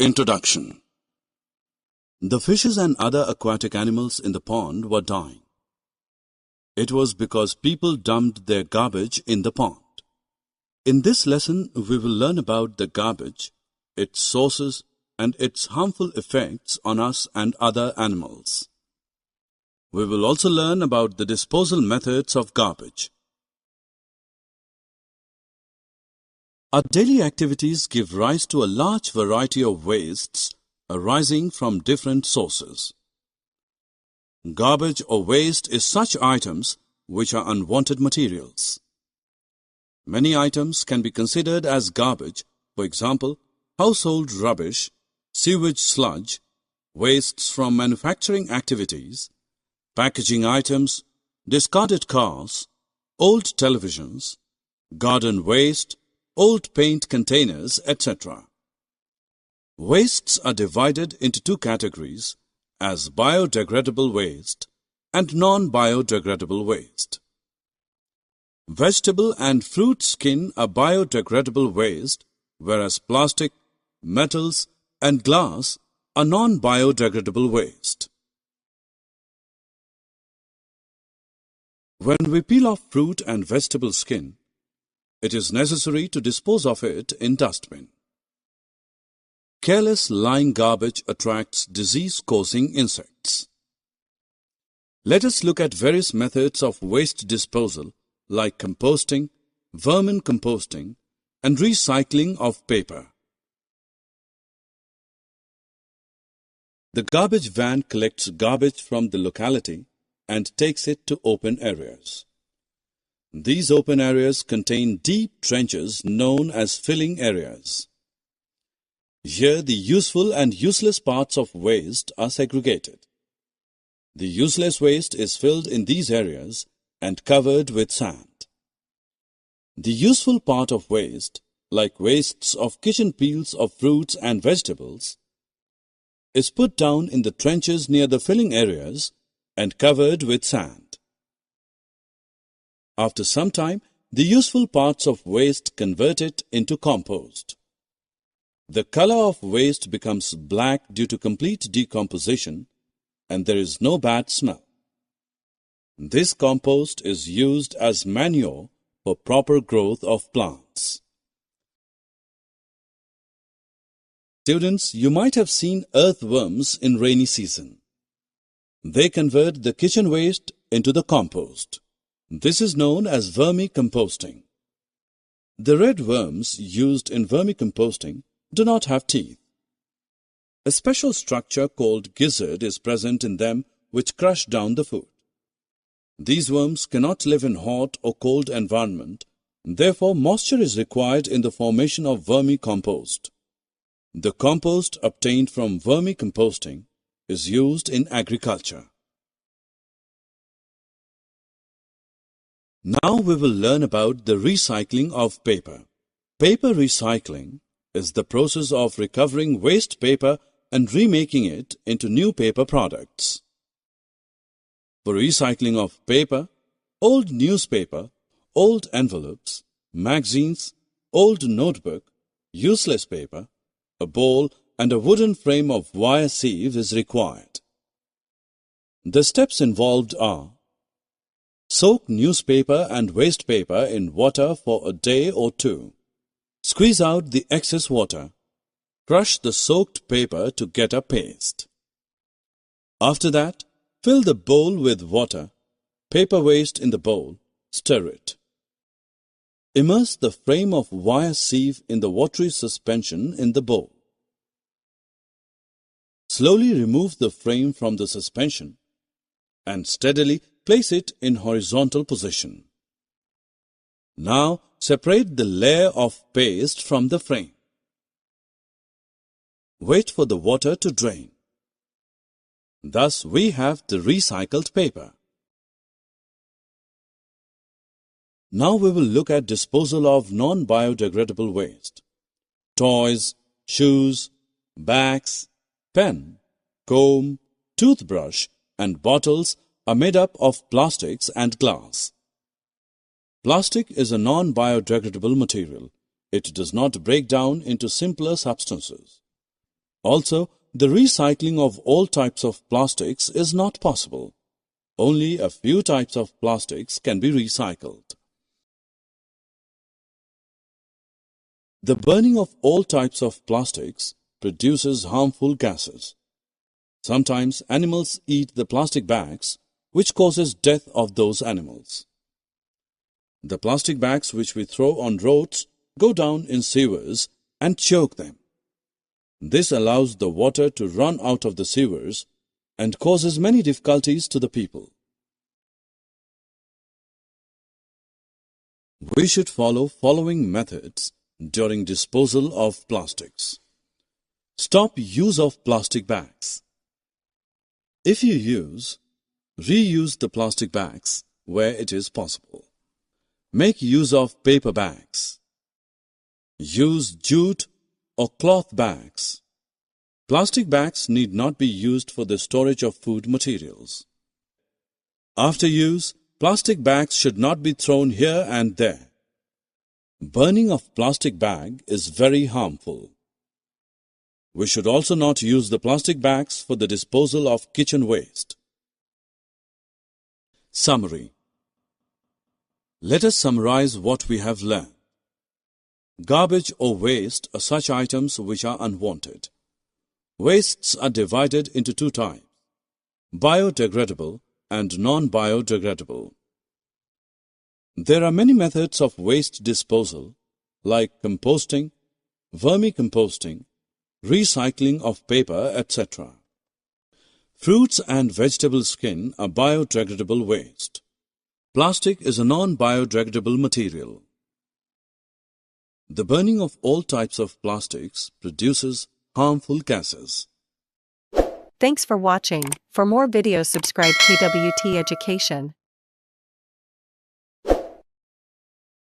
Introduction. The fishes and other aquatic animals in the pond were dying. It was because people dumped their garbage in the pond. In this lesson, we will learn about the garbage, its sources, and its harmful effects on us and other animals. We will also learn about the disposal methods of garbage. Our daily activities give rise to a large variety of wastes arising from different sources. Garbage or waste is such items which are unwanted materials. Many items can be considered as garbage, for example, household rubbish, sewage sludge, wastes from manufacturing activities, packaging items, discarded cars, old televisions, garden waste, old paint containers, etc. Wastes are divided into two categories as biodegradable waste and non-biodegradable waste. Vegetable and fruit skin are biodegradable waste, whereas plastic, metals, and glass are non-biodegradable waste. When we peel off fruit and vegetable skin, it is necessary to dispose of it in dustbin. Careless lying garbage attracts disease-causing insects. Let us look at various methods of waste disposal like composting, vermin composting, and recycling of paper. The garbage van collects garbage from the locality and takes it to open areas. These open areas contain deep trenches known as filling areas. Here the useful and useless parts of waste are segregated. The useless waste is filled in these areas and covered with sand. The useful part of waste, like wastes of kitchen peels of fruits and vegetables, is put down in the trenches near the filling areas and covered with sand. After some time, the useful parts of waste convert it into compost. The color of waste becomes black due to complete decomposition, and there is no bad smell. This compost is used as manure for proper growth of plants. Students, you might have seen earthworms in rainy season. They convert the kitchen waste into the compost. This is known as vermicomposting. The red worms used in vermicomposting do not have teeth. A special structure called gizzard is present in them which crush down the food. These worms cannot live in hot or cold environment, therefore moisture is required in the formation of vermicompost. The compost obtained from vermicomposting is used in agriculture. Now we will learn about the recycling of paper. Paper recycling is the process of recovering waste paper and remaking it into new paper products. For recycling of paper, old newspaper, old envelopes, magazines, old notebook, useless paper, a bowl and a wooden frame of wire sieve is required. The steps involved are: soak newspaper and waste paper in water for a day or two. Squeeze out the excess water. Crush the soaked paper to get a paste. After that, fill the bowl with water. Paper waste in the bowl. Stir it. Immerse the frame of wire sieve in the watery suspension in the bowl. Slowly remove the frame from the suspension and steadily place it in horizontal position. Now separate the layer of paste from the frame. Wait for the water to drain. Thus we have the recycled paper. Now we will look at disposal of non-biodegradable waste. Toys, shoes, bags, pen, comb, toothbrush, and bottles are made up of plastics and glass. Plastic is a non-biodegradable material. It does not break down into simpler substances. Also, the recycling of all types of plastics is not possible. Only a few types of plastics can be recycled. The burning of all types of plastics produces harmful gases. Sometimes animals eat the plastic bags, which causes death of those animals. The plastic bags which we throw on roads go down in sewers and choke them. This allows the water to run out of the sewers and causes many difficulties to the people. We should follow following methods during disposal of plastics. Stop use of plastic bags. If you use, reuse the plastic bags where it is possible. Make use of paper bags. Use jute or cloth bags. Plastic bags need not be used for the storage of food materials. After use, plastic bags should not be thrown here and there. Burning of plastic bag is very harmful. We should also not use the plastic bags for the disposal of kitchen waste. Summary. Let us summarize what we have learned. Garbage or waste are such items which are unwanted. Wastes are divided into two types: biodegradable and non-biodegradable. There are many methods of waste disposal like composting, vermicomposting, recycling of paper, etc. Fruits and vegetable skin are biodegradable waste. Plastic is a non-biodegradable material. The burning of all types of plastics produces harmful gases. Thanks for watching. For more videos, subscribe KWT Education.